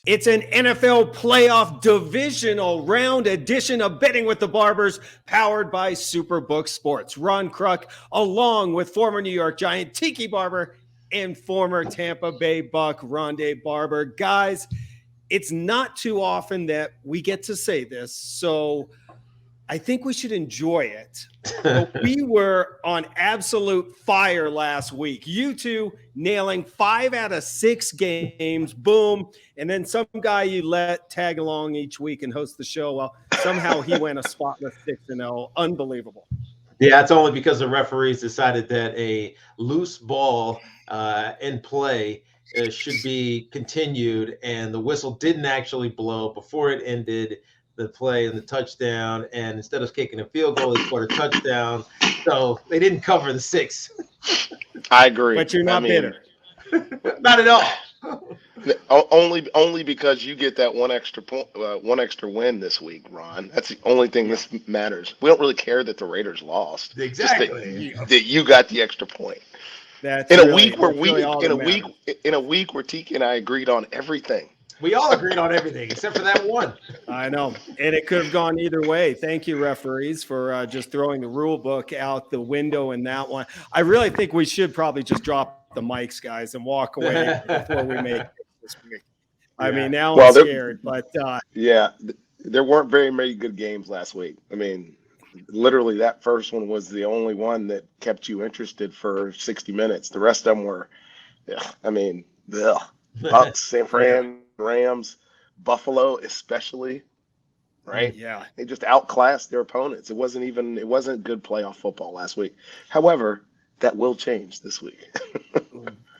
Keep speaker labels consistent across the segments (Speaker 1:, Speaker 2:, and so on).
Speaker 1: It's an NFL playoff divisional round edition of Betting with the Barbers, powered by Superbook Sports. Ron Kruk, along with former New York Giant Tiki Barber and former Tampa Bay Buck Rondé Barber. Guys, it's not too often that we get to say this, so I think we should enjoy it. But we were on absolute fire last week. You two nailing 5 out of 6 games, boom. And then some guy you let tag along each week and host the show. Well, somehow he went a spotless 6-0. Unbelievable.
Speaker 2: Yeah, it's only because the referees decided that a loose ball in play should be continued, and the whistle didn't actually blow before it ended the play and the touchdown, and instead of kicking a field goal, they scored a touchdown. So they didn't cover the 6.
Speaker 3: I agree.
Speaker 1: But you're not bitter.
Speaker 2: Not at all.
Speaker 3: Only because you get that one extra win this week, Ron. That's the only thing this matters. We don't really care that the Raiders lost.
Speaker 2: Exactly.
Speaker 3: Just that you got the extra point.
Speaker 1: That's
Speaker 3: in a
Speaker 1: really,
Speaker 3: week where
Speaker 1: in
Speaker 3: a week where Tiki and I agreed on everything.
Speaker 2: We all agreed on everything except for that one.
Speaker 1: I know. And it could have gone either way. Thank you, referees, for just throwing the rule book out the window in that one. I really think we should probably just drop the mics, guys, and walk away before we make it this week. I mean, now I'm scared. But
Speaker 3: there weren't very many good games last week. I mean, literally that first one was the only one that kept you interested for 60 minutes. The rest of them were, Bucks, San Fran, Rams, Buffalo especially, right?
Speaker 1: Yeah.
Speaker 3: They just outclassed their opponents. It wasn't good playoff football last week. However, that will change this week.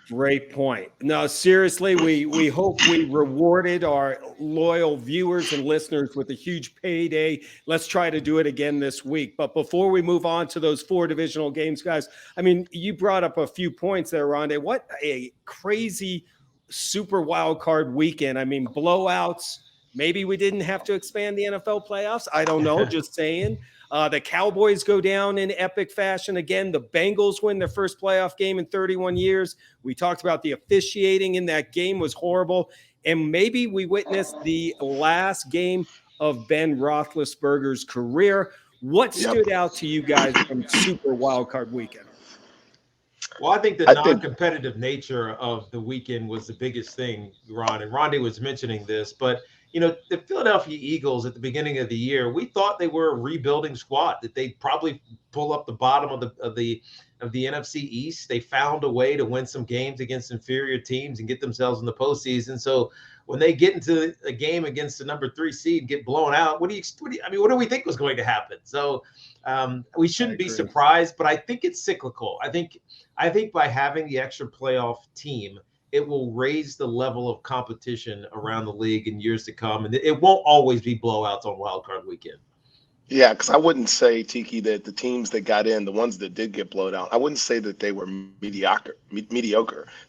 Speaker 1: Great point. No, seriously, we hope we rewarded our loyal viewers and listeners with a huge payday. Let's try to do it again this week. But before we move on to those 4 divisional games, guys, I mean, you brought up a few points there, Rondé. What a crazy super wild card weekend. I mean, blowouts. Maybe we didn't have to expand the NFL playoffs. I don't know. Just saying. The Cowboys go down in epic fashion again. The Bengals win their first playoff game in 31 years. We talked about the officiating in that game was horrible. And maybe we witnessed the last game of Ben Roethlisberger's career. What stood out to you guys from super wild card weekend?
Speaker 2: Well, I think the non-competitive nature of the weekend was the biggest thing, Ron. And Rondé was mentioning this, but the Philadelphia Eagles at the beginning of the year, we thought they were a rebuilding squad, that they'd probably pull up the bottom of the NFC East. They found a way to win some games against inferior teams and get themselves in the postseason. So when they get into a game against the number 3 seed and get blown out, what do we think was going to happen? So we shouldn't be surprised, but I think it's cyclical. I think by having the extra playoff team, it will raise the level of competition around the league in years to come, and it won't always be blowouts on Wild Card Weekend.
Speaker 3: Yeah, because I wouldn't say, Tiki, that the teams that got in, the ones that did get blowed out, I wouldn't say that they were mediocre.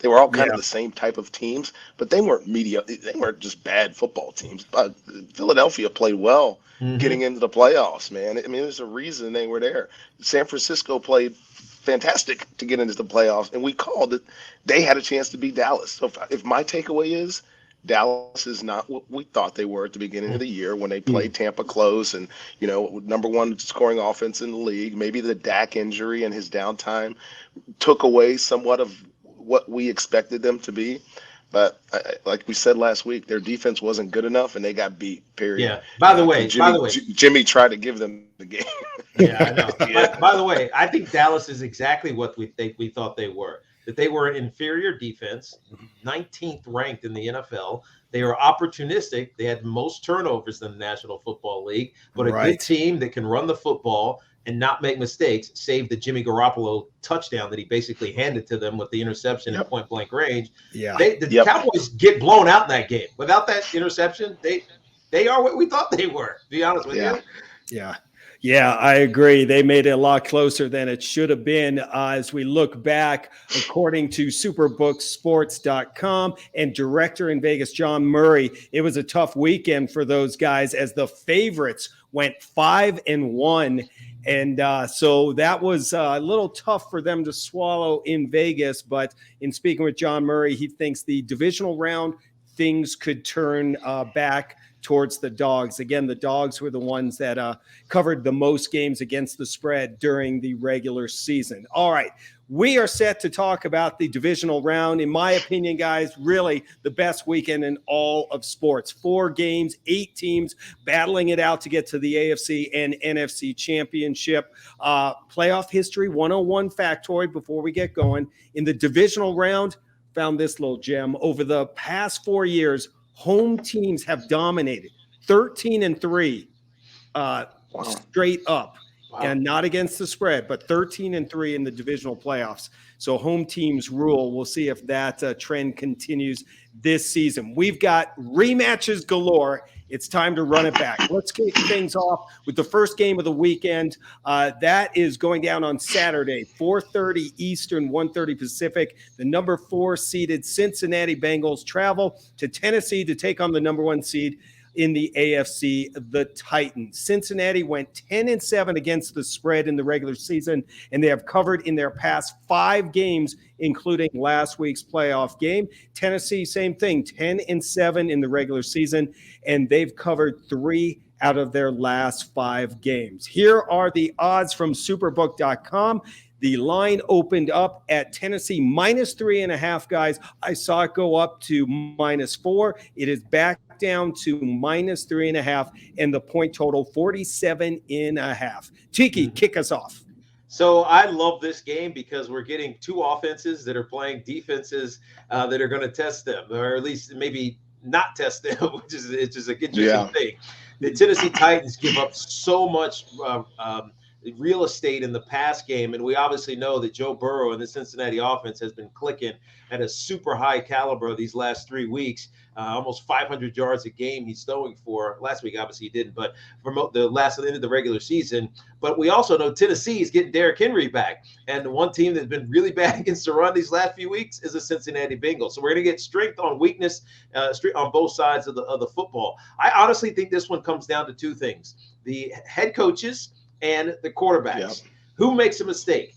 Speaker 3: They were all kind of the same type of teams, but they weren't They weren't just bad football teams. But Philadelphia played well getting into the playoffs, man. I mean, there's a reason they were there. San Francisco played fantastic to get into the playoffs, and we called it. They had a chance to beat Dallas. So if my takeaway is Dallas is not what we thought they were at the beginning of the year when they played Tampa close and, number 1 scoring offense in the league. Maybe the Dak injury and his downtime took away somewhat of what we expected them to be. But like we said last week, their defense wasn't good enough, and they got beat, period.
Speaker 2: Yeah. By the way,
Speaker 3: Jimmy tried to give them the game.
Speaker 2: Yeah, I know. By the way, I think Dallas is exactly what we thought they were. That they were an inferior defense, 19th ranked in the NFL. They were opportunistic. They had most turnovers in the National Football League, but a good team that can run the football and not make mistakes saved the Jimmy Garoppolo touchdown that he basically handed to them with the interception at point blank range.
Speaker 1: Yeah,
Speaker 2: the Cowboys get blown out in that game. Without that interception, they are what we thought they were, to be honest with you.
Speaker 1: Yeah, I agree. They made it a lot closer than it should have been. As we look back, according to superbooksports.com and director in Vegas, John Murray, it was a tough weekend for those guys as the favorites went 5-1. And so that was a little tough for them to swallow in Vegas. But in speaking with John Murray, he thinks the divisional round things could turn back towards the Dogs. Again, the Dogs were the ones that covered the most games against the spread during the regular season. All right. We are set to talk about the divisional round. In my opinion, guys, really the best weekend in all of sports. 4 games, 8 teams battling it out to get to the AFC and NFC championship. Playoff history 101 factoid before we get going. In the divisional round, found this little gem. Over the past 4 years, home teams have dominated 13-3 straight up. Wow. And not against the spread, but 13-3 in the divisional playoffs. So home teams rule. We'll see if that trend continues this season. We've got rematches galore. It's time to run it back. Let's kick things off with the first game of the weekend. That is going down on Saturday, 4:30 Eastern, 1:30 Pacific. The number 4 seeded Cincinnati Bengals travel to Tennessee to take on the number 1 seed in the AFC, the Titans. Cincinnati went 10-7 against the spread in the regular season, and they have covered in their past 5 games, including last week's playoff game. Tennessee, same thing, 10-7 in the regular season, and they've covered 3 out of their last 5 games. Here are the odds from Superbook.com. The line opened up at Tennessee -3.5, guys. I saw it go up to -4. It is back down to -3.5, and the point total 47.5. Tiki, kick us off.
Speaker 2: So I love this game because we're getting 2 offenses that are playing defenses that are going to test them, or at least maybe not test them, which is a interesting thing. The Tennessee Titans give up so much real estate in the pass game, and we obviously know that Joe Burrow and the Cincinnati offense has been clicking at a super high caliber these last 3 weeks. Almost 500 yards a game he's throwing for. Last week, obviously, he didn't, but from the end of the regular season. But we also know Tennessee is getting Derrick Henry back. And the one team that's been really bad against the run these last few weeks is the Cincinnati Bengals. So we're going to get strength on weakness on both sides of the football. I honestly think this one comes down to 2 things: the head coaches and the quarterbacks. Yep. Who makes a mistake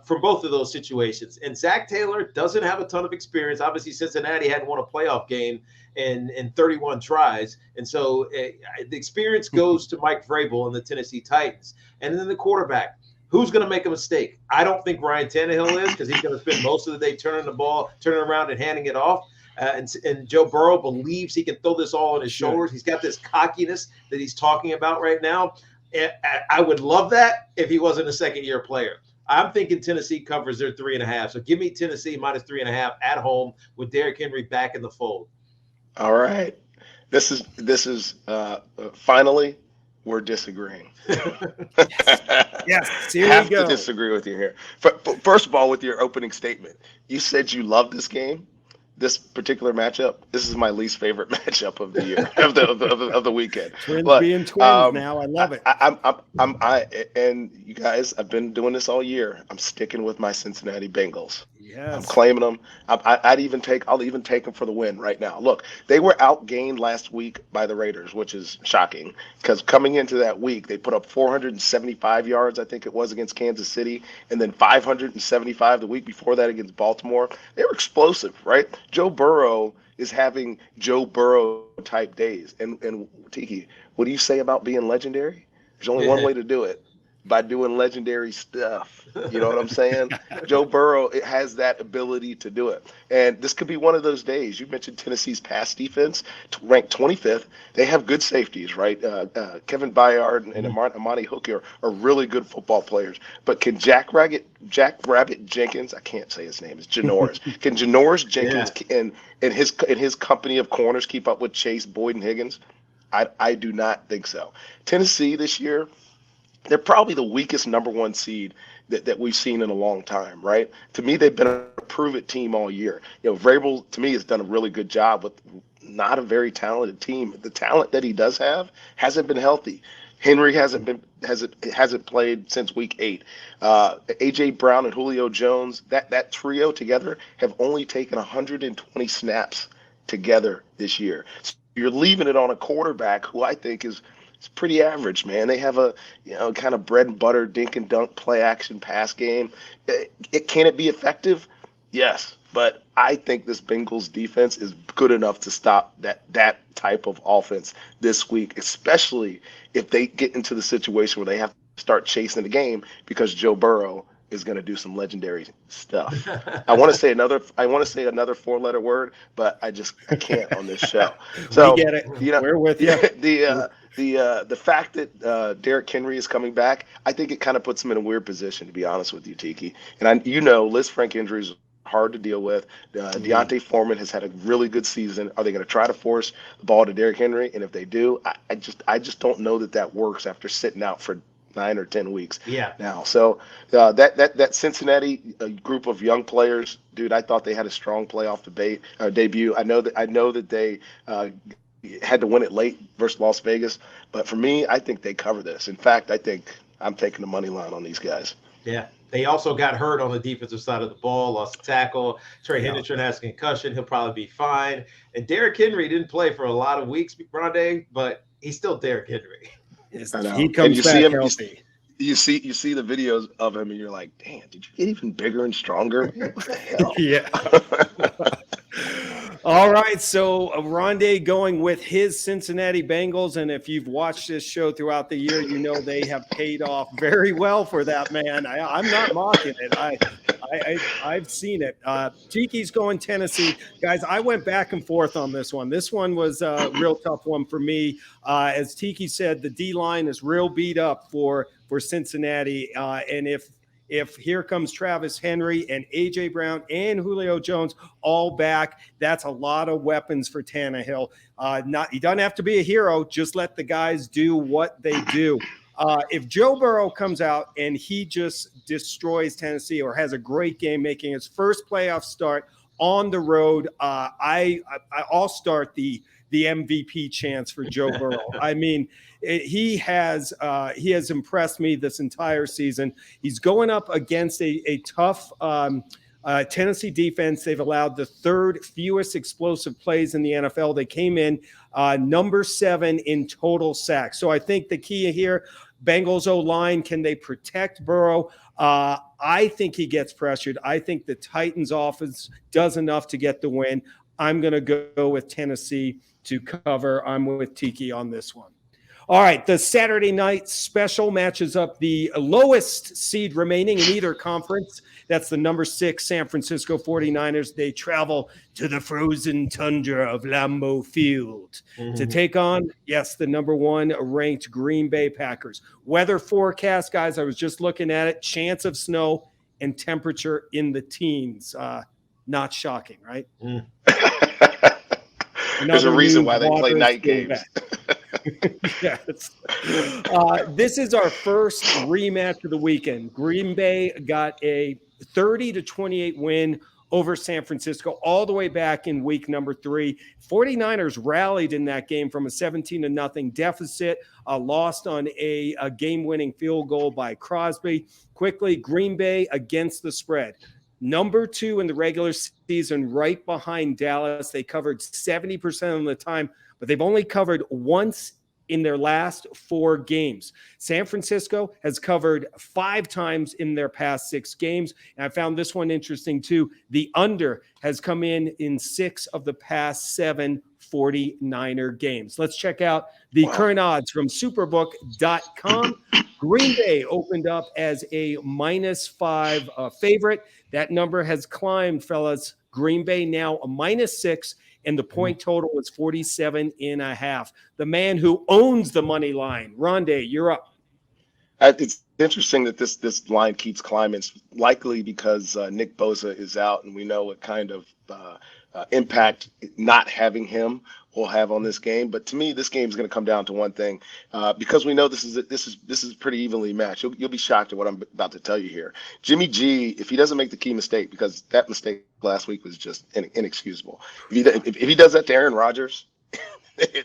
Speaker 2: from both of those situations? And Zach Taylor doesn't have a ton of experience. Obviously, Cincinnati hadn't won a playoff game in 31 tries. And so the experience goes to Mike Vrabel and the Tennessee Titans. And then the quarterback. Who's going to make a mistake? I don't think Ryan Tannehill is, because he's going to spend most of the day turning around and handing it off. And Joe Burrow believes he can throw this all on his shoulders. He's got this cockiness that he's talking about right now. I would love that if he wasn't a second-year player. I'm thinking Tennessee covers their 3.5. So give me Tennessee -3.5 at home with Derrick Henry back in the fold.
Speaker 3: All right. This is finally we're disagreeing.
Speaker 1: Yes, here
Speaker 3: have
Speaker 1: we go.
Speaker 3: To disagree with you here. First of all, with your opening statement, you said you love this game. This particular matchup, this is my least favorite matchup of the year, of the weekend.
Speaker 1: Twins being twins now, I love it.
Speaker 3: And you guys, I've been doing this all year. I'm sticking with my Cincinnati Bengals.
Speaker 1: Yes.
Speaker 3: I'm claiming them. I'll even take them for the win right now. Look, they were outgained last week by the Raiders, which is shocking, because coming into that week, they put up 475 yards, I think it was, against Kansas City, and then 575 the week before that against Baltimore. They were explosive, right? Joe Burrow is having Joe Burrow type days. And Tiki, what do you say about being legendary? There's only one way to do it: by doing legendary stuff. You know what I'm saying? Joe Burrow has that ability to do it. And this could be one of those days. You mentioned Tennessee's pass defense, ranked 25th. They have good safeties, right? Kevin Byard and Amani Hooker are really good football players. But can Jack Rabbit Jenkins, I can't say his name, it's Janoris. Can Janoris Jenkins and his company of corners keep up with Chase, Boyd, and Higgins? I do not think so. Tennessee this year, they're probably the weakest number 1 seed that we've seen in a long time, right? To me, they've been a prove-it team all year. You know, Vrabel, to me, has done a really good job with not a very talented team. The talent that he does have hasn't been healthy. Henry hasn't played since week 8. A.J. Brown and Julio Jones, that trio together have only taken 120 snaps together this year. So you're leaving it on a quarterback who I think is pretty average, man. They have a kind of bread and butter dink and dunk play action pass game. Can it be effective? Yes, but I think this Bengals defense is good enough to stop that type of offense this week, especially if they get into the situation where they have to start chasing the game because Joe Burrow is going to do some legendary stuff. I want to say another 4-letter word, but I can't on this show. So,
Speaker 1: we get it. We're with you.
Speaker 3: The fact that Derrick Henry is coming back, I think it kind of puts him in a weird position, to be honest with you, Tiki. And Liz Frank injuries are hard to deal with. Deontay Foreman has had a really good season. Are they going to try to force the ball to Derrick Henry? And if they do, I just don't know that works after sitting out for 9 or 10 weeks now. So that Cincinnati group of young players, dude, I thought they had a strong playoff debut. I know that they had to win it late versus Las Vegas, but for me, I think they cover this. In fact, I think I'm taking the money line on these guys.
Speaker 2: Yeah. They also got hurt on the defensive side of the ball, lost a tackle. Trey Hendrickson has a concussion. He'll probably be fine. And Derrick Henry didn't play for a lot of weeks, Rondé, but he's still Derrick Henry.
Speaker 1: He comes back healthy.
Speaker 3: You see the videos of him, and you're like, "Damn, did you get even bigger and stronger?" What the hell?
Speaker 1: Yeah. All right, so Rondé going with his Cincinnati Bengals, and if you've watched this show throughout the year, you know they have paid off very well for that man. I'm not mocking it. I've seen it. Tiki's going Tennessee. Guys, I went back and forth on this one. This one was a real tough one for me. As Tiki said, the D-line is real beat up for Cincinnati, and if here comes Travis Henry and A.J. Brown and Julio Jones all back, that's a lot of weapons for Tannehill. He doesn't have to be a hero. Just let the guys do what they do. If Joe Burrow comes out and he just destroys Tennessee or has a great game, making his first playoff start on the road, I'll start the MVP chance for Joe Burrow. I mean, he has impressed me this entire season. He's going up against a tough Tennessee defense. They've allowed the third fewest explosive plays in the NFL. They came in number 7 in total sacks. So I think the key here, Bengals O-line, can they protect Burrow? I think he gets pressured. I think the Titans offense does enough to get the win. I'm going to go with Tennessee to cover. I'm with Tiki on this one. All right, the Saturday night special matches up the lowest seed remaining in either conference. That's the number 6 San Francisco 49ers. They travel to the frozen tundra of Lambeau Field to take on, the number 1 ranked Green Bay Packers. Weather forecast, guys, I was just looking at it. Chance of snow and temperature in the teens. Not shocking, right?
Speaker 3: There's a reason why they play night games.
Speaker 1: Yes. This is our first rematch of the weekend. Green Bay got a 30-28 win over San Francisco all the way back in week number 3. 49ers rallied in that game from a 17-0 deficit, lost on a game-winning field goal by Crosby. Quickly, Green Bay against the spread. Number 2 in the regular season, right behind Dallas. They covered 70% of the time, but they've only covered once in their last 4 games. San Francisco has covered 5 times in their past 6 games. And I found this one interesting too. The under has come in 6 of the past 7 49er games. Let's check out the current odds from superbook.com. Green Bay opened up as a -5 favorite. That number has climbed, fellas. Green Bay now a -6, and the point total was 47.5. The man who owns the money line, Rondé, you're up.
Speaker 3: It's interesting that this line keeps climbing. It's likely because Nick Bosa is out, and we know what kind of impact not having him will have on this game. But to me, this game is going to come down to one thing, because we know this is pretty evenly matched. You'll be shocked at what I'm about to tell you here. Jimmy G, if he doesn't make the key mistake, because that mistake last week was just inexcusable. If he does that to Aaron Rodgers,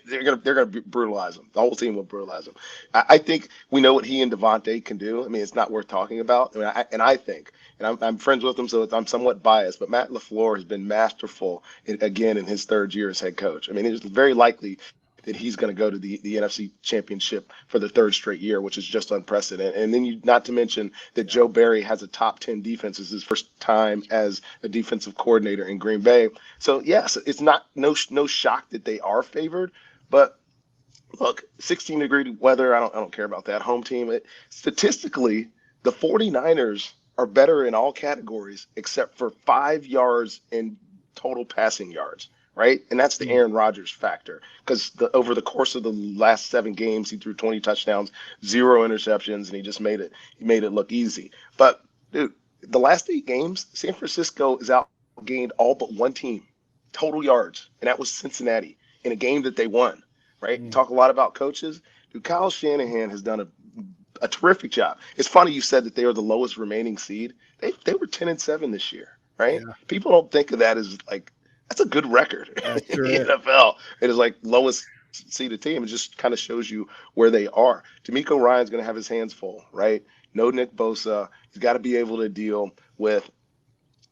Speaker 3: they're gonna brutalize him. The whole team will brutalize him. I think we know what he and Devontae can do. I mean, it's not worth talking about. I think I'm friends with him, so I'm somewhat biased. But Matt LaFleur has been masterful in his 3rd year as head coach. I mean, it's very likely that he's going to go to the NFC Championship for the third straight year, which is just unprecedented. And then not to mention that Joe Barry has a top 10 defense. It's his first time as a defensive coordinator in Green Bay. So yes, it's no shock that they are favored, but look, 16-degree weather, I don't care about that. Home team, statistically, the 49ers are better in all categories except for 5 yards in total passing yards, right? And that's the Aaron Rodgers factor, because over the course of the last 7 games, he threw 20 touchdowns, 0 interceptions, and he just made it look easy. But dude, the last 8 games, San Francisco is outgained all but one team, total yards, and that was Cincinnati in a game that they won. Right? Talk a lot about coaches. Dude, Kyle Shanahan has done a terrific job. It's funny you said that they are the lowest remaining seed. They were 10-7 this year, right? Yeah. People don't think of that as like that's a good record in the NFL. It is like lowest seeded team. It just kind of shows you where they are. DeMeco Ryans going to have his hands full, right? No Nick Bosa. He's got to be able to deal with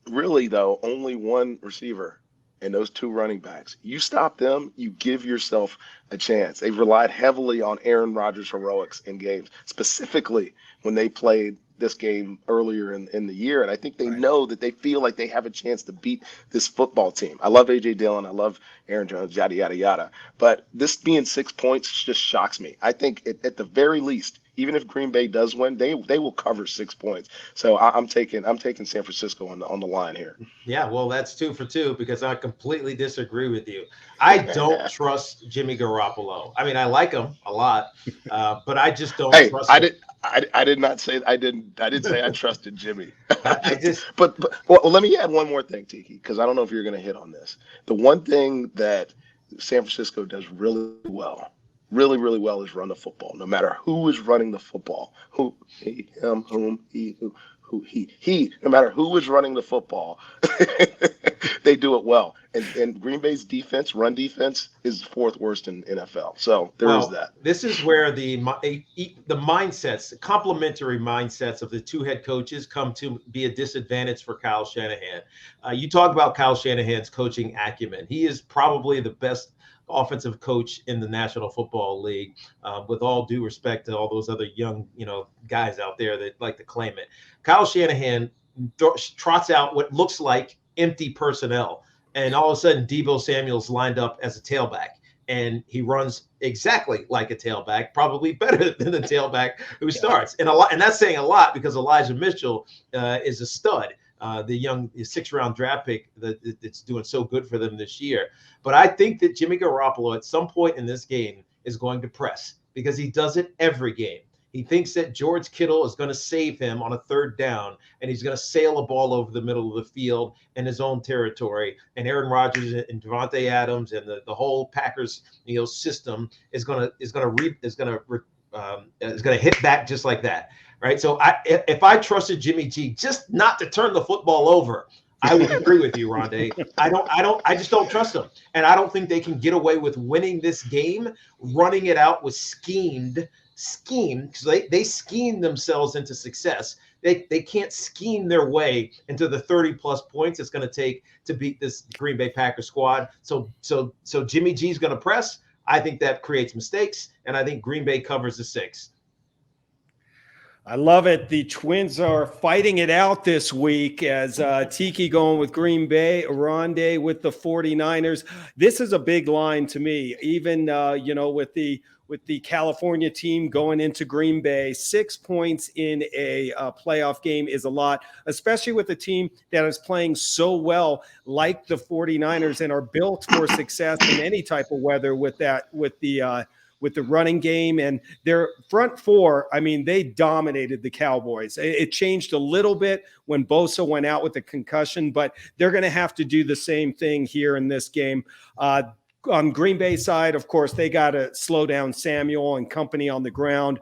Speaker 3: really though only one receiver and those 2 running backs. You stop them, you give yourself a chance. They've relied heavily on Aaron Rodgers' heroics in games, specifically when they played this game earlier in the year. And I think they know that they feel like they have a chance to beat this football team. I love A.J. Dillon. I love Aaron Jones, yada, yada, yada. But this being 6 points just shocks me. I think at the very least, even if Green Bay does win, they will cover 6 points. So I'm taking San Francisco on the line here.
Speaker 2: Yeah, well, that's 2 for 2 because I completely disagree with you. I don't trust Jimmy Garoppolo. I mean, I like him a lot, but I just don't trust him.
Speaker 3: I did not say I didn't say I trusted Jimmy. But let me add one more thing, Tiki, because I don't know if you're going to hit on this. The one thing that San Francisco does really well is run the football. No matter who is running the football, who, he, him, whom, he, who, he. No matter who is running the football, they do it well. And Green Bay's run defense, is 4th worst in NFL. So there is that.
Speaker 2: This is where the mindsets, the complementary mindsets of the 2 head coaches come to be a disadvantage for Kyle Shanahan. You talk about Kyle Shanahan's coaching acumen. He is probably the best offensive coach in the National Football League, with all due respect to all those other young, guys out there that like to claim it. Kyle Shanahan trots out what looks like empty personnel, and all of a sudden Deebo Samuel's lined up as a tailback, and he runs exactly like a tailback, probably better than the tailback who starts. And that's saying a lot because Elijah Mitchell is a stud. The young 6th-round draft pick that's doing so good for them this year. But I think that Jimmy Garoppolo at some point in this game is going to press because he does it every game. He thinks that George Kittle is going to save him on a 3rd down, and he's going to sail a ball over the middle of the field in his own territory. And Aaron Rodgers and Devontae Adams and the whole Packers system is going to hit back just like that. Right. So if I trusted Jimmy G just not to turn the football over, I would agree with you, Rondé. I just don't trust them. And I don't think they can get away with winning this game, running it out with scheme, because they scheme themselves into success. They can't scheme their way into the 30+ points it's going to take to beat this Green Bay Packers squad. So Jimmy G is going to press. I think that creates mistakes, and I think Green Bay covers the 6.
Speaker 1: I love it. The Twins are fighting it out this week as Tiki going with Green Bay, Rondé with the 49ers. This is a big line to me, even, with the California team going into Green Bay. 6 points in a playoff game is a lot, especially with a team that is playing so well like the 49ers and are built for success in any type of weather with the running game and their front 4. I mean, they dominated the Cowboys. It changed a little bit when Bosa went out with a concussion, but they're going to have to do the same thing here in this game. On Green Bay side, of course, they got to slow down Samuel and company on the ground.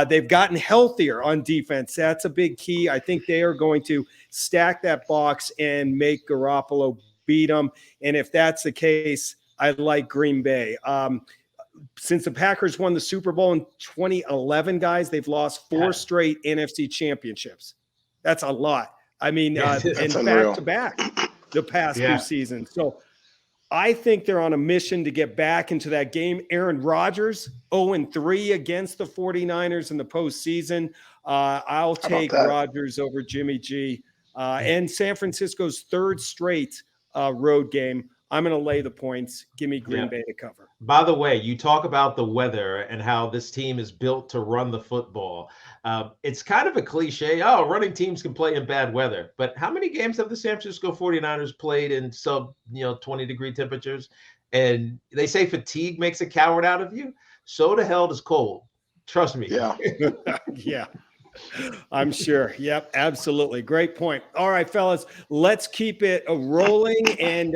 Speaker 1: They've gotten healthier on defense. That's a big key. I think they are going to stack that box and make Garoppolo beat them. And if that's the case, I like Green Bay. Since the Packers won the Super Bowl in 2011, guys, they've lost 4 straight NFC championships. That's a lot. I mean, and back-to-back the past 2 seasons. So I think they're on a mission to get back into that game. Aaron Rodgers, 0-3 against the 49ers in the postseason. I'll
Speaker 3: How about
Speaker 1: take
Speaker 3: that?
Speaker 1: Rodgers over Jimmy G. And San Francisco's third straight road game. I'm going to lay the points. Give me Green Bay to cover.
Speaker 2: By the way, you talk about the weather and how this team is built to run the football. It's kind of a cliche. Oh, running teams can play in bad weather. But how many games have the San Francisco 49ers played in sub 20-degree temperatures? And they say fatigue makes a coward out of you. So the hell does cold. Trust me.
Speaker 3: Yeah.
Speaker 1: Yeah. I'm sure. Yep, absolutely. Great point. All right, fellas, let's keep it rolling. And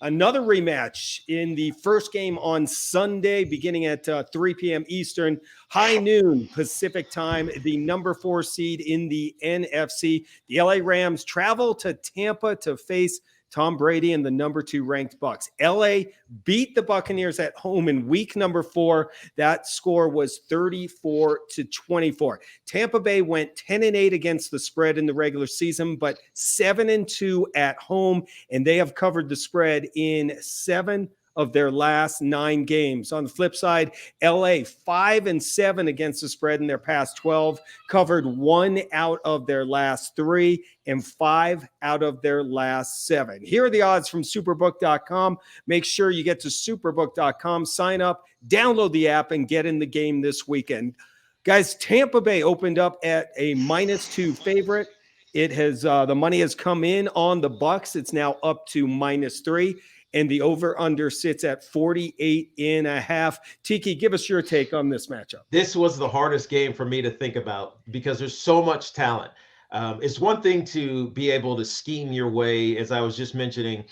Speaker 1: another rematch in the first game on Sunday, beginning at 3 p.m. Eastern, high noon Pacific time. The number 4 seed in the NFC, the LA Rams, travel to Tampa to face Tom Brady and the number 2 ranked Bucks. LA beat the Buccaneers at home in week number 4. That score was 34-24. Tampa Bay went 10-8 against the spread in the regular season, but 7-2 at home, and they have covered the spread in 7 of their last 9 games. On the flip side, LA 5-7 against the spread in their past 12, covered 1 out of their last 3 and 5 out of their last 7. Here are the odds from superbook.com. Make sure you get to superbook.com, sign up, download the app, and get in the game this weekend. Guys, Tampa Bay opened up at a -2 favorite. It has the money has come in on the Bucks. It's now up to -3. And the over-under sits at 48.5. Tiki, give us your take on this matchup.
Speaker 2: This was the hardest game for me to think about because there's so much talent. It's one thing to be able to scheme your way, as I was just mentioning,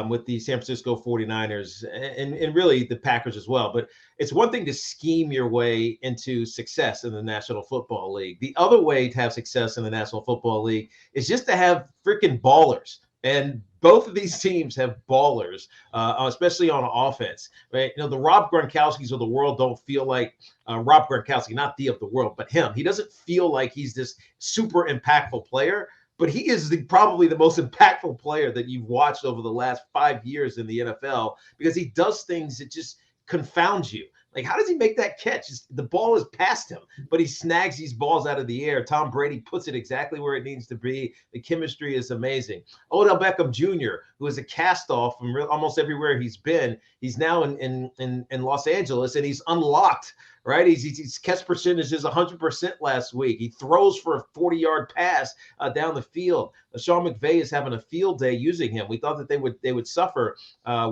Speaker 2: with the San Francisco 49ers and really the Packers as well. But it's one thing to scheme your way into success in the National Football League. The other way to have success in the National Football League is just to have freaking ballers. And both of these teams have ballers, especially on offense, right? The Rob Gronkowskis of the world don't feel like Rob Gronkowski, not the of the world, but him. He doesn't feel like he's this super impactful player, but he is probably the most impactful player that you've watched over the last 5 years in the NFL because he does things that just confound you. Like, how does he make that catch? The ball is past him, but he snags these balls out of the air. Tom Brady puts it exactly where it needs to be. The chemistry is amazing. Odell Beckham Jr., who is a cast-off from almost everywhere he's been, he's now in Los Angeles, and he's unlocked, right? His catch percentage is 100% last week. He throws for a 40-yard pass down the field. Sean McVay is having a field day using him. We thought that they would suffer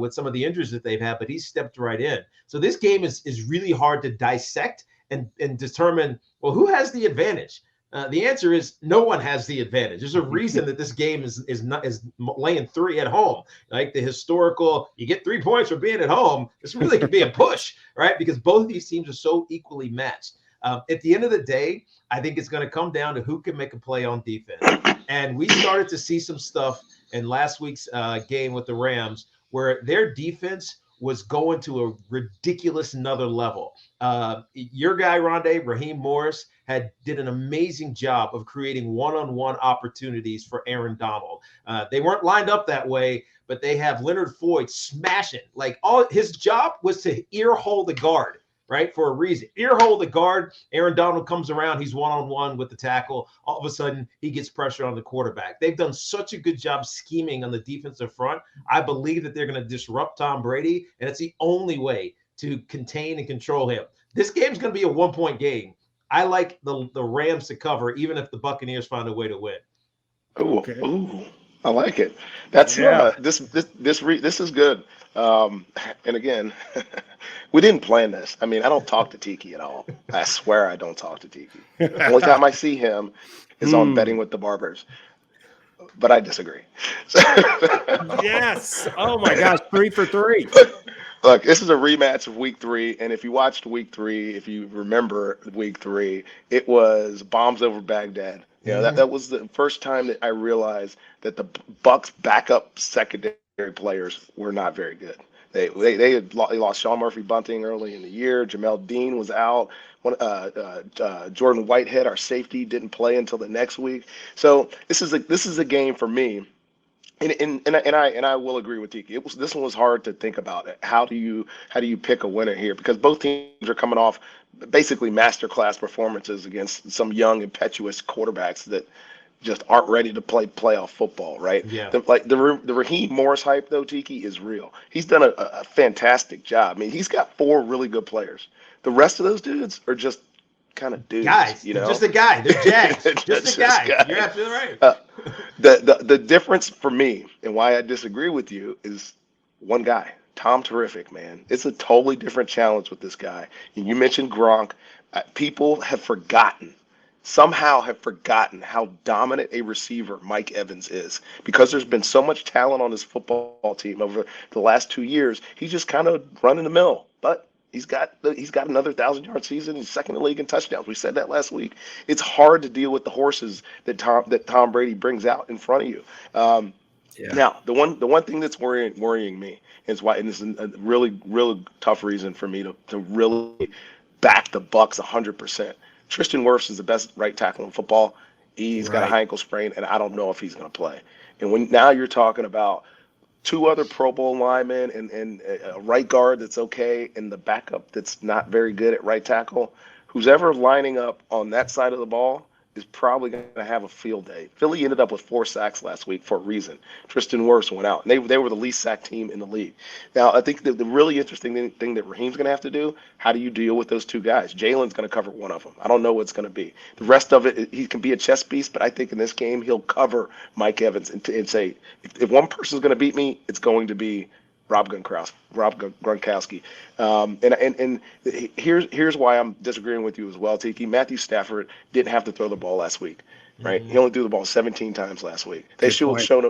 Speaker 2: with some of the injuries that they've had, but he stepped right in. So this game is really hard to dissect and determine, well, who has the advantage? The answer is no one has the advantage. There's a reason that this game is laying 3 at home. Like the historical, you get 3 points for being at home. This really could be a push, right? Because both of these teams are so equally matched. At the end of the day, I think it's going to come down to who can make a play on defense. And we started to see some stuff in last week's game with the Rams where their defense was going to a ridiculous another level. Your guy, Rondé, Raheem Morris, did an amazing job of creating one-on-one opportunities for Aaron Donald. They weren't lined up that way, but they have Leonard Fournette smashing. Like, all his job was to ear hole the guard, right? For a reason. Ear hole the guard. Aaron Donald comes around. He's one-on-one with the tackle. All of a sudden, he gets pressure on the quarterback. They've done such a good job scheming on the defensive front. I believe that they're going to disrupt Tom Brady, and it's the only way to contain and control him. This game's going to be a 1-point game. I like the Rams to cover, even if the Buccaneers find a way to win.
Speaker 3: Ooh, okay. Ooh, I like it. That's this is good. And again, we didn't plan this. I mean, I don't talk to Tiki at all. I swear I don't talk to Tiki. The only time I see him is on Betting with the Barbers. But I disagree.
Speaker 1: Yes. Oh my gosh, 3 for 3.
Speaker 3: Look, this is a rematch of week 3, and if you watched week 3, if you remember week 3, it was bombs over Baghdad. You know, that was the first time that I realized that the Bucks' backup secondary players were not very good. They lost Sean Murphy-Bunting early in the year. Jamel Dean was out. Jordan Whitehead, our safety, didn't play until the next week. So this is a game for me And I will agree with Tiki. This one was hard to think about. How do you pick a winner here? Because both teams are coming off basically masterclass performances against some young, impetuous quarterbacks that just aren't ready to play playoff football, right?
Speaker 2: Yeah.
Speaker 3: The Raheem Morris hype though, Tiki, is real. He's done a fantastic job. I mean, he's got 4 really good players. The rest of those dudes are just kind of dudes,
Speaker 2: Guys,
Speaker 3: you know.
Speaker 2: just a guy. They're Jags. just a guy.
Speaker 3: guys.
Speaker 2: You're absolutely right.
Speaker 3: The difference for me and why I disagree with you is one guy, Tom Terrific, man. It's a totally different challenge with this guy. And you mentioned Gronk. People somehow have forgotten how dominant a receiver Mike Evans is, because there's been so much talent on this football team over the last 2 years. He's just kind of running the mill, but he's got another 1,000-yard season. He's second in the league in touchdowns. We said that last week. It's hard to deal with the horses that Tom Brady brings out in front of you. Now, the one thing that's worrying me is why, and this is a really tough reason for me to really back the Bucs 100%. Tristan Wirfs is the best right tackle in football. He's got a high ankle sprain, and I don't know if he's going to play. And now you're talking about 2 other Pro Bowl linemen and a right guard that's okay, and the backup that's not very good at right tackle, who's ever lining up on that side of the ball is probably going to have a field day. Philly ended up with 4 sacks last week for a reason. Tristan Wirfs went out, and they were the least sacked team in the league. Now, I think the really interesting thing that Raheem's going to have to do, how do you deal with those 2 guys? Jalen's going to cover one of them. I don't know what it's going to be. The rest of it, he can be a chess piece, but I think in this game he'll cover Mike Evans and say, if one person's going to beat me, it's going to be Rob Gronkowski. And here's why I'm disagreeing with you as well, Tiki. Matthew Stafford didn't have to throw the ball last week, right? He only threw the ball 17 times last week. They showed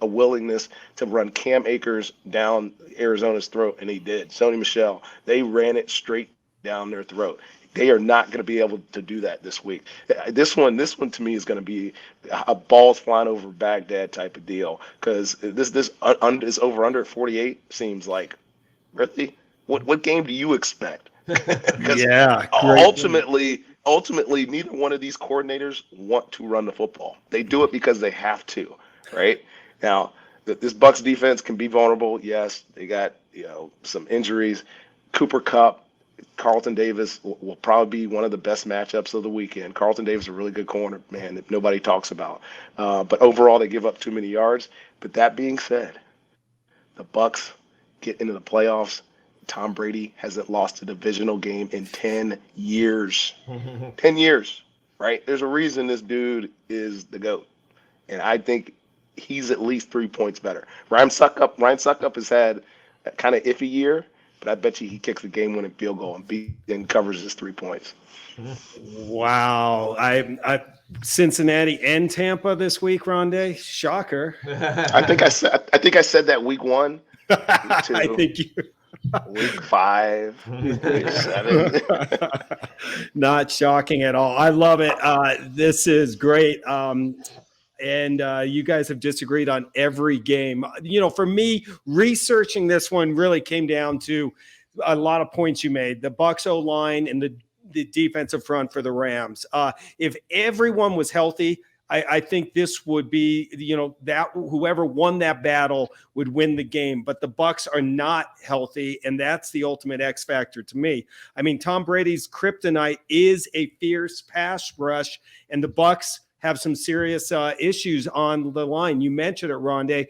Speaker 3: a willingness to run Cam Akers down Arizona's throat, and he did. Sony Michel, they ran it straight down their throat. They are not going to be able to do that this week. This one to me is going to be a balls flying over Baghdad type of deal, because this over under at 48 seems like, really? What game do you expect? Ultimately, neither one of these coordinators want to run the football. They do it because they have to, right? Now, this Bucs defense can be vulnerable. Yes, they got some injuries. Cooper Kupp, Carlton Davis will probably be one of the best matchups of the weekend. Carlton Davis is a really good corner, man, that nobody talks about. But overall, they give up too many yards. But that being said, the Bucs get into the playoffs. Tom Brady hasn't lost a divisional game in 10 years. 10 years, right? There's a reason this dude is the GOAT. And I think he's at least 3 points better. Ryan Suckup has had a kind of iffy year, but I bet you he kicks the game-winning field goal and covers his 3 points.
Speaker 1: Wow. I Cincinnati and Tampa this week, Rondé. Shocker.
Speaker 3: I think I said that week 1.
Speaker 1: I think you
Speaker 3: week 5, week 7.
Speaker 1: Not shocking at all. I love it. This is great. And you guys have disagreed on every game. For me, researching this one really came down to a lot of points you made. The Bucs O-line and the defensive front for the Rams. If everyone was healthy, I think this would be, that whoever won that battle would win the game. But the Bucs are not healthy, and that's the ultimate X factor to me. I mean, Tom Brady's kryptonite is a fierce pass rush, and the Bucs have some serious issues on the line. You mentioned it, Rondé.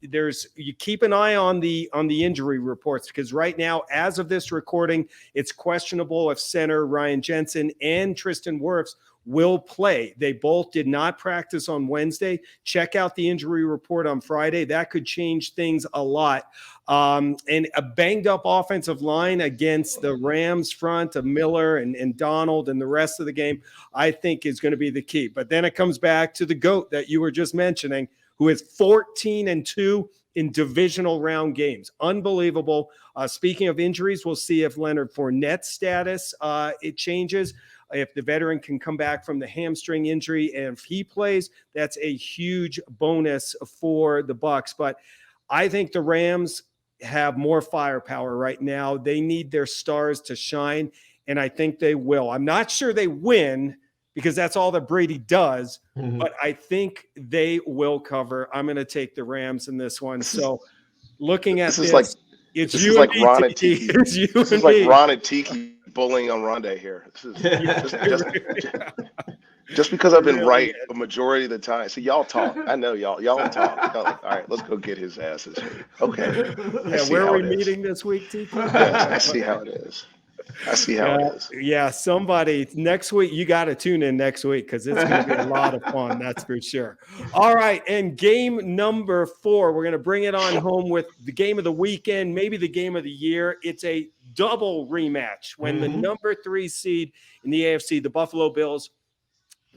Speaker 1: You keep an eye on the injury reports, because right now, as of this recording, it's questionable if center Ryan Jensen and Tristan Wirfs will play. They both did not practice on Wednesday. Check out the injury report on Friday. That could change things a lot. And a banged up offensive line against the Rams front of Miller and Donald and the rest of the game, I think is going to be the key. But then it comes back to the GOAT that you were just mentioning, who is 14-2 in divisional round games. Unbelievable. Speaking of injuries, we'll see if Leonard Fournette's status it changes. If the veteran can come back from the hamstring injury, and if he plays, that's a huge bonus for the Bucs. But I think the Rams have more firepower right now. They need their stars to shine, and I think they will. I'm not sure they win, because that's all that Brady does.
Speaker 2: Mhm.
Speaker 1: But I think they will cover. I'm going to take the Rams in this one. So looking at this, it's
Speaker 3: this
Speaker 1: you
Speaker 3: is
Speaker 1: and
Speaker 3: like
Speaker 1: me,
Speaker 3: Ron and
Speaker 1: Tiki.
Speaker 3: Tiki.
Speaker 1: It's you
Speaker 3: This
Speaker 1: and
Speaker 3: is like
Speaker 1: me.
Speaker 3: Ron and Tiki bullying on Rondé here. This is just because I've been
Speaker 1: Really
Speaker 3: right
Speaker 1: is.
Speaker 3: a majority of the time. So y'all talk. I know y'all talk. Y'all like, all right, let's go get his ass this week. Okay. I
Speaker 1: Yeah,
Speaker 3: see
Speaker 1: where are
Speaker 3: how
Speaker 1: we
Speaker 3: it is.
Speaker 1: meeting this week, Tiki?
Speaker 3: Yes, I see how it is. I see how it is.
Speaker 1: Yeah, somebody next week, you got to tune in next week because it's going to be a lot of fun. That's for sure. All right. And game number 4, we're going to bring it on home with the game of the weekend, maybe the game of the year. It's a double rematch when the number 3 seed in the AFC, the Buffalo Bills,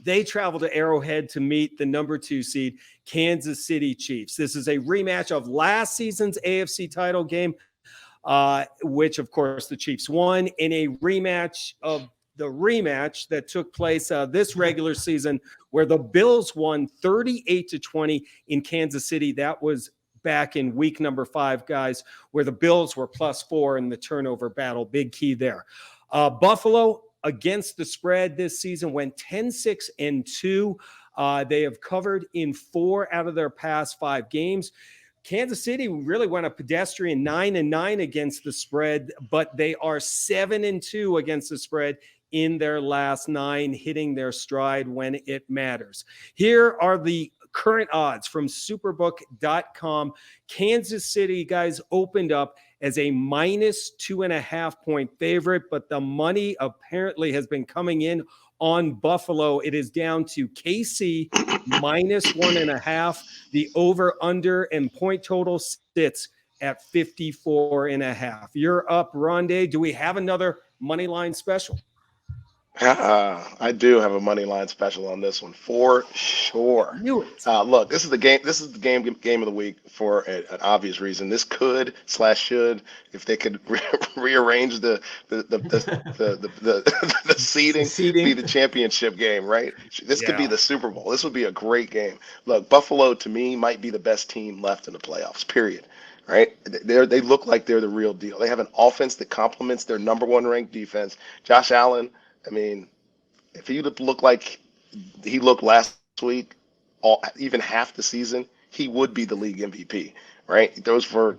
Speaker 1: they travel to Arrowhead to meet the number 2 seed, Kansas City Chiefs. This is a rematch of last season's AFC title game, which, of course, the Chiefs won, in a rematch of the rematch that took place this regular season, where the Bills won 38-20 in Kansas City. That was back in week number 5, guys, where the Bills were +4 in the turnover battle. Big key there. Buffalo against the spread this season went 10-6-2. They have covered in 4 out of their past 5 games. Kansas City really went a pedestrian 9-9 against the spread, but they are 7-2 against the spread in their last 9, hitting their stride when it matters. Here are the current odds from superbook.com. Kansas City, guys, opened up as a -2.5 point favorite, but the money apparently has been coming in on Buffalo. It is down to KC -1.5. The over-under and point total sits at 54.5. You're up, Rondé. Do we have another money line special?
Speaker 3: I do have a money line special on this one for sure. Look, this is the game. This is the game of the week for an obvious reason. This could/should, if they could rearrange the seeding, be the championship game, right? This could be the Super Bowl. This would be a great game. Look, Buffalo to me might be the best team left in the playoffs. Period. Right? They look like they're the real deal. They have an offense that complements their number 1 ranked defense. Josh Allen. I mean, if he looked like he looked last week, even half the season, he would be the league MVP, right? Those for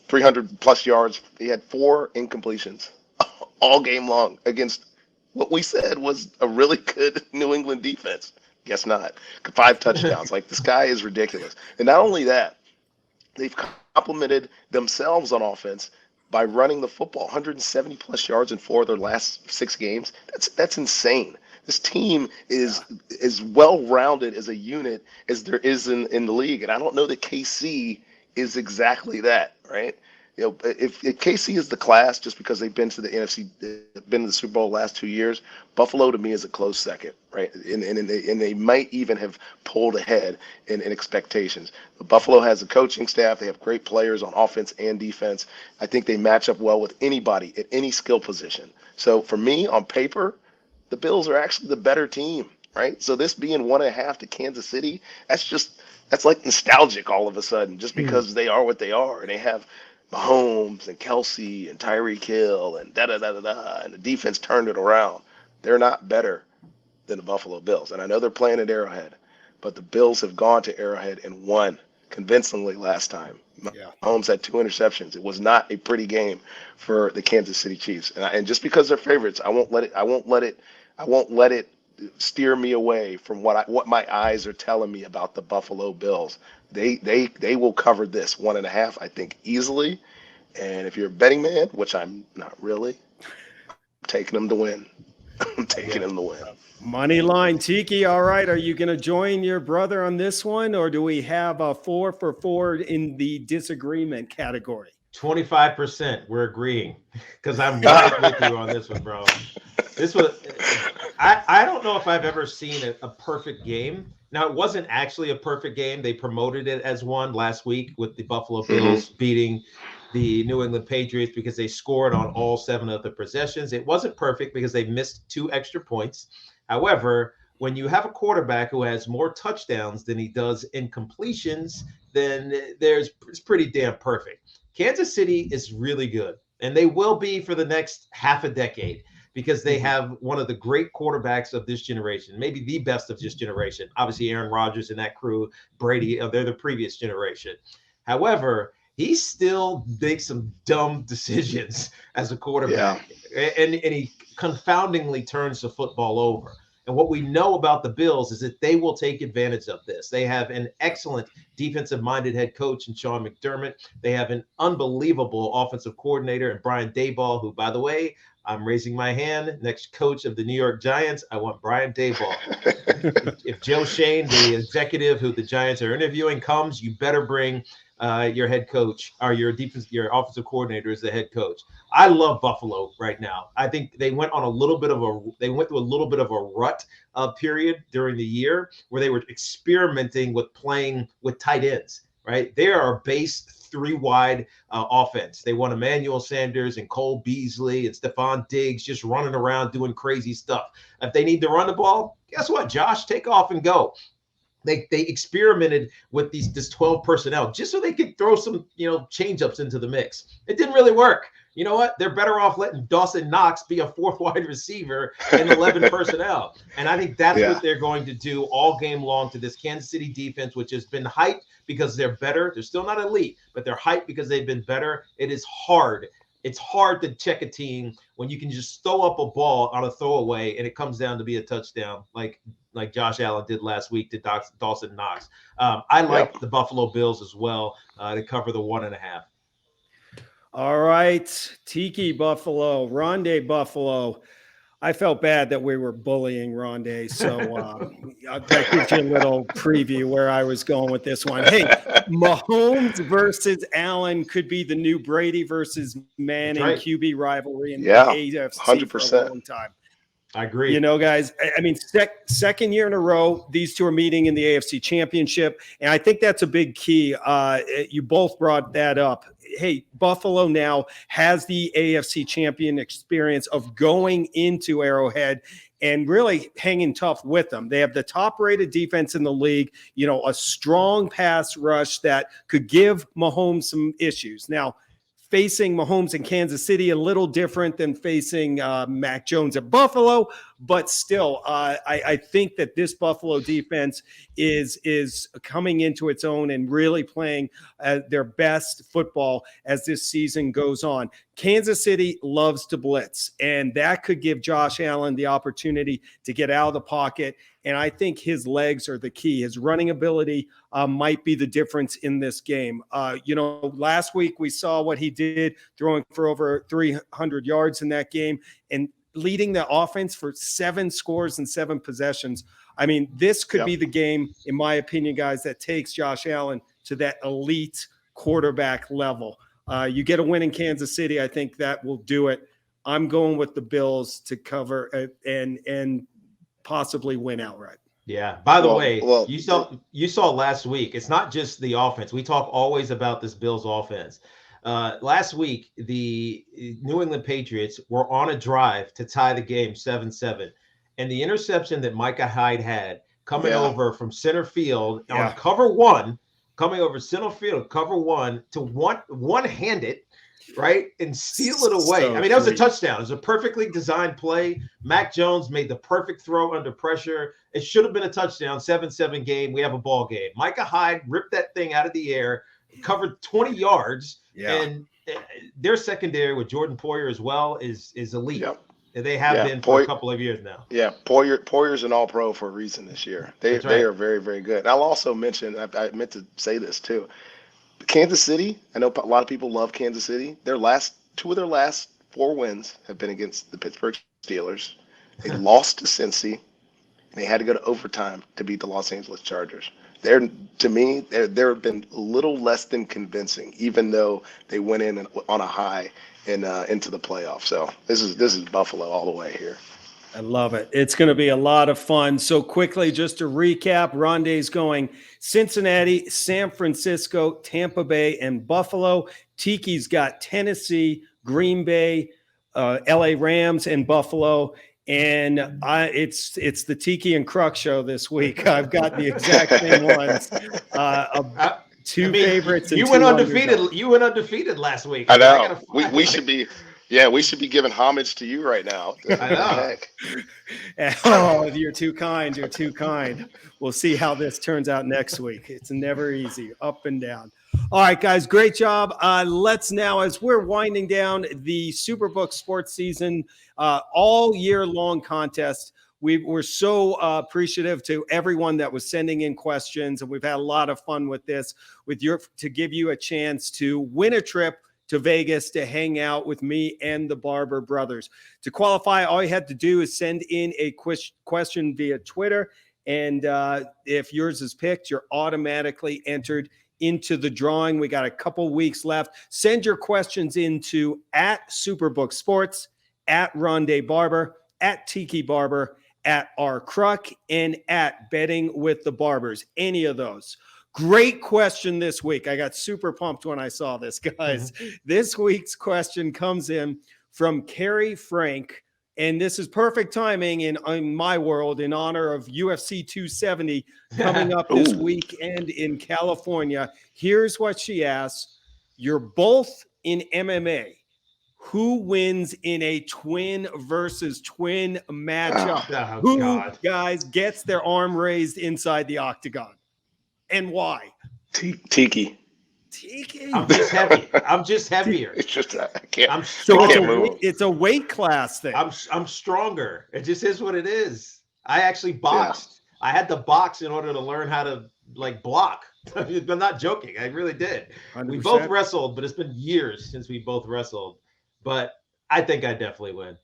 Speaker 3: 300 plus yards. He had 4 incompletions all game long against what we said was a really good New England defense. Guess not. 5 touchdowns. Like, this guy is ridiculous. And not only that, they've complimented themselves on offense by running the football, 170 plus yards in 4 of their last 6 games. That's insane. This team is as well-rounded as a unit as there is in the league, and I don't know that KC is exactly that, right? You know, if KC is the class just because they've been to the NFC, been to the Super Bowl the last 2 years, Buffalo to me is a close second, right? And they might even have pulled ahead in expectations. But Buffalo has a coaching staff. They have great players on offense and defense. I think they match up well with anybody at any skill position. So for me, on paper, the Bills are actually the better team, right? So this being 1.5 to Kansas City, that's like nostalgic all of a sudden, just because they are what they are, and they have Mahomes and Kelsey and Tyreek Hill and and the defense turned it around. They're not better than the Buffalo Bills. And I know they're playing at Arrowhead, but the Bills have gone to Arrowhead and won convincingly last time. Mahomes had 2 interceptions. It was not a pretty game for the Kansas City Chiefs. And just because they're favorites, I won't let it steer me away from what my eyes are telling me about the Buffalo Bills. They will cover this 1.5, I think, easily. And if you're a betting man, which I'm not really, I'm taking them to win. I'm taking them to win.
Speaker 1: Money line, Tiki. All right, are you going to join your brother on this one, or do we have a 4 for 4 in the disagreement category?
Speaker 2: 25%. We're agreeing because I'm right with you on this one, bro. This was. I don't know if I've ever seen a perfect game. Now, it wasn't actually a perfect game. They promoted it as one last week with the Buffalo Bills beating the New England Patriots because they scored on all 7 of the possessions. It wasn't perfect because they missed 2 extra points. However, when you have a quarterback who has more touchdowns than he does incompletions, then it's pretty damn perfect. Kansas City is really good, and they will be for the next half a decade. because they have one of the great quarterbacks of this generation, maybe the best of this generation. Obviously, Aaron Rodgers and that crew, Brady, they're the previous generation. However, he still makes some dumb decisions as a quarterback, and he confoundingly turns the football over. And what we know about the Bills is that they will take advantage of this. They have an excellent defensive-minded head coach in Sean McDermott. They have an unbelievable offensive coordinator in Brian Daboll, who, by the way, I'm raising my hand. Next coach of the New York Giants, I want Brian Daboll. If Joe Shane, the executive who the Giants are interviewing, comes, you better bring your head coach or your offensive coordinator as the head coach. I love Buffalo right now. I think they went through a little bit of a rut period during the year where they were experimenting with playing with tight ends, right? They are a base 3-wide offense. They want Emmanuel Sanders and Cole Beasley and Stephon Diggs just running around doing crazy stuff. If they need to run the ball, guess what, Josh? Take off and go. They experimented with this 12 personnel just so they could throw some, change-ups into the mix. It didn't really work. You know what? They're better off letting Dawson Knox be a 4th wide receiver in 11 personnel. And I think that's what they're going to do all game long to this Kansas City defense, which has been hyped because they're better. They're still not elite, but they're hyped because they've been better. It is hard. It's hard to check a team when you can just throw up a ball on a throwaway and it comes down to be a touchdown like Josh Allen did last week to Dawson Knox. I like the Buffalo Bills as well to cover the 1.5.
Speaker 1: All right, Tiki Buffalo, Rondé Buffalo. I felt bad that we were bullying Rondé, so I'll give you a little preview where I was going with this one. Hey, Mahomes versus Allen could be the new Brady versus Manning QB rivalry in the AFC
Speaker 3: 100%.
Speaker 1: for a long time.
Speaker 2: I agree.
Speaker 1: Guys, I mean, second year in a row, these two are meeting in the AFC Championship, and I think that's a big key. You both brought that up. Hey, Buffalo now has the AFC champion experience of going into Arrowhead and really hanging tough with them. They have the top-rated defense in the league, a strong pass rush that could give Mahomes some issues. Now, facing Mahomes in Kansas City, a little different than facing Mac Jones at Buffalo, but still, I think that this Buffalo defense is coming into its own and really playing their best football as this season goes on. Kansas City loves to blitz, and that could give Josh Allen the opportunity to get out of the pocket, and I think his legs are the key. His running ability might be the difference in this game. Last week we saw what he did, throwing for over 300 yards in that game and leading the offense for 7 scores and 7 possessions. I mean, this could be the game, in my opinion, guys, that takes Josh Allen to that elite quarterback level. You get a win in Kansas City, I think that will do it. I'm going with the Bills to cover and possibly win outright.
Speaker 2: Yeah. By the way, you saw last week, it's not just the offense. We talk always about this Bills offense. Last week, the New England Patriots were on a drive to tie the game 7-7. And the interception that Micah Hyde had coming over from center field on cover one to one-hand it, right, and steal it away.
Speaker 1: So
Speaker 2: that was a touchdown. It was a perfectly designed play. Mac Jones made the perfect throw under pressure. It should have been a touchdown, 7-7 game. We have a ball game. Micah Hyde ripped that thing out of the air, covered 20 yards, and their secondary with Jordan Poyer as well is elite. Yep. They have been for a couple of years now. Yeah,
Speaker 3: Poyer's an all-pro for a reason this year. They are very, very good. And I'll also mention, I meant to say this too, Kansas City, I know a lot of people love Kansas City. Two of their last 4 wins have been against the Pittsburgh Steelers. They lost to Cincy. They had to go to overtime to beat the Los Angeles Chargers. To me, they've been a little less than convincing, even though they went in on a high and into the playoffs. So this is Buffalo all the way here.
Speaker 1: I love it. It's going to be a lot of fun. So quickly, just to recap, Rondé's going Cincinnati, San Francisco, Tampa Bay, and Buffalo. Tiki's got Tennessee, Green Bay, LA Rams, and Buffalo. And it's the Tiki and Kruk show this week. I've got the exact same ones. Favorites. And
Speaker 2: you went undefeated. You went undefeated last week.
Speaker 3: I know. We should be. Yeah, we should be giving homage to you right now.
Speaker 2: I know.
Speaker 3: Heck.
Speaker 1: Oh, you're too kind. You're too kind. We'll see how this turns out next week. It's never easy, up and down. All right, guys, great job. Let's now, as we're winding down the Superbook sports season, all year long contest, we're so appreciative to everyone that was sending in questions, and we've had a lot of fun with this, to give you a chance to win a trip to Vegas to hang out with me and the Barber brothers. To qualify, all you have to do is send in a question via Twitter, and if yours is picked, you're automatically entered into the drawing. We got a couple weeks left. Send your questions into @Superbook Sports, @Rondé Barber, @Tiki Barber, @RCruck, and @Betting with the Barbers. Any of those. Great question this week. I got super pumped when I saw this, guys. This week's question comes in from Carrie Frank, and this is perfect timing in my world in honor of UFC 270 coming up this weekend in California. Here's what she asks. You're both in MMA. Who wins in a twin versus twin matchup? Guys, gets their arm raised inside the octagon? And why?
Speaker 3: Tiki.
Speaker 2: I'm just heavy. I'm just heavier.
Speaker 3: It's just I can't.
Speaker 1: It's a weight class thing.
Speaker 2: I'm stronger. It just is what it is. I actually boxed. Yeah. I had to box in order to learn how to block. I'm not joking. I really did. 100%. We both wrestled, but it's been years since we both wrestled. But I think I definitely win.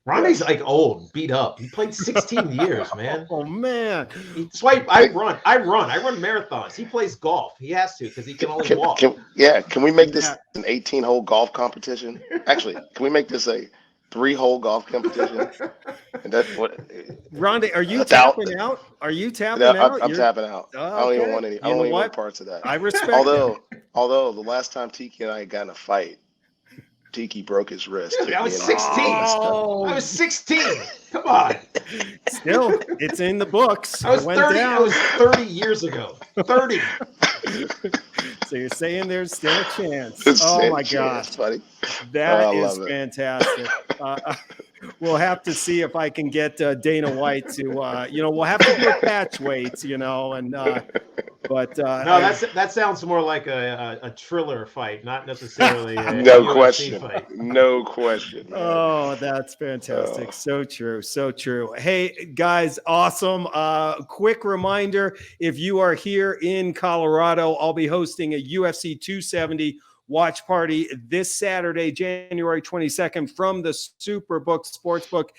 Speaker 2: Ronnie's old, beat up. He played 16 years, man.
Speaker 1: Oh man!
Speaker 2: That's why I run marathons. He plays golf. He has to because he can only walk.
Speaker 3: Can we make this an 18-hole golf competition? Actually, can we make this a 3-hole golf competition? And that's what.
Speaker 1: Rondé, are you tapping out? Are you tapping out?
Speaker 3: I'm tapping out.
Speaker 1: Oh,
Speaker 3: I don't even want any. I don't even want parts of that.
Speaker 1: I respect.
Speaker 3: Although the last time Tiki and I got in a fight, Tiki broke his wrist.
Speaker 2: Dude, I was 16. Oh. I was 16. Come on.
Speaker 1: Still, it's in the books.
Speaker 2: I was 30. I was 30 years ago. 30.
Speaker 1: So you're saying there's still a chance? Oh my gosh,
Speaker 3: buddy.
Speaker 1: That is fantastic. We'll have to see if I can get Dana White to, we'll have to do a patch weights, and. But
Speaker 2: no, that sounds more like a Triller fight, not necessarily a
Speaker 3: no
Speaker 2: UFC
Speaker 3: question.
Speaker 2: Fight.
Speaker 3: No question. Man.
Speaker 1: Oh, that's fantastic. So true. So true. Hey, guys, awesome. Quick reminder, if you are here in Colorado, I'll be hosting a UFC 270 watch party this Saturday, January 22nd from the Superbook Sportsbook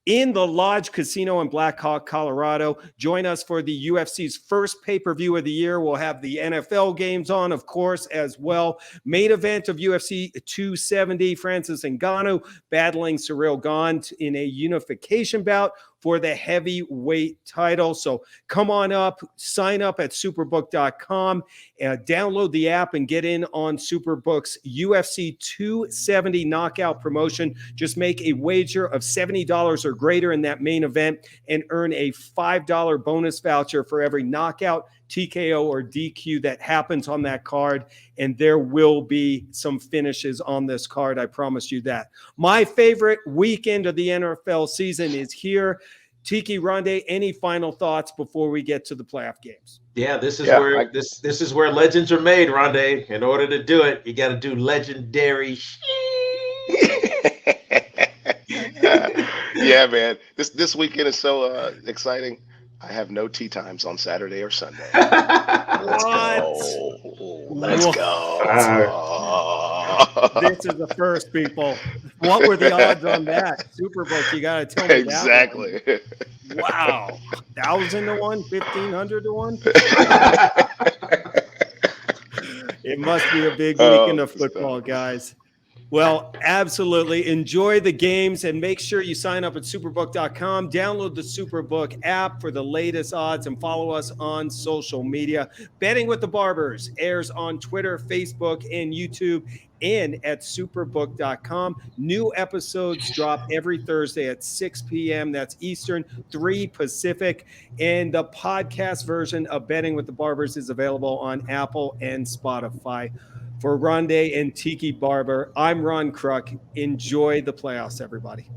Speaker 1: in the Lodge Casino in Black Hawk, Colorado. Join us for the UFC's first pay-per-view of the year. We'll have the NFL games on, of course, as well. Main event of UFC 270, Francis Ngannou battling Cyril Gane in a unification bout for the heavyweight title. So come on up, sign up at superbook.com, download the app and get in on Superbook's UFC 270 knockout promotion. Just make a wager of $70 or greater in that main event and earn a $5 bonus voucher for every knockout, TKO, or DQ that happens on that card. And there will be some finishes on this card. I promise you that. My favorite weekend of the NFL season is here. Tiki, Rondé, any final thoughts before we get to the playoff games?
Speaker 2: Yeah, this is where this is where legends are made, Rondé. In order to do it, you got to do legendary.
Speaker 3: Yeah, man. This weekend is so exciting. I have no tee times on Saturday or Sunday. Let's go.
Speaker 1: This is the first, people. What were the odds on that? Superbook, you got to tell me
Speaker 3: exactly.
Speaker 1: That one. Wow. 1,000 to 1, 1,500 to 1. It must be a big weekend of football, guys. Well, absolutely. Enjoy the games and make sure you sign up at superbook.com. Download the Superbook app for the latest odds and follow us on social media. Betting with the Barbers airs on Twitter, Facebook, and YouTube and at superbook.com. New episodes drop every Thursday at 6 p.m. That's Eastern, 3 Pacific. And the podcast version of Betting with the Barbers is available on Apple and Spotify. For Rondé and Tiki Barber, I'm Ron Kruk. Enjoy the playoffs, everybody.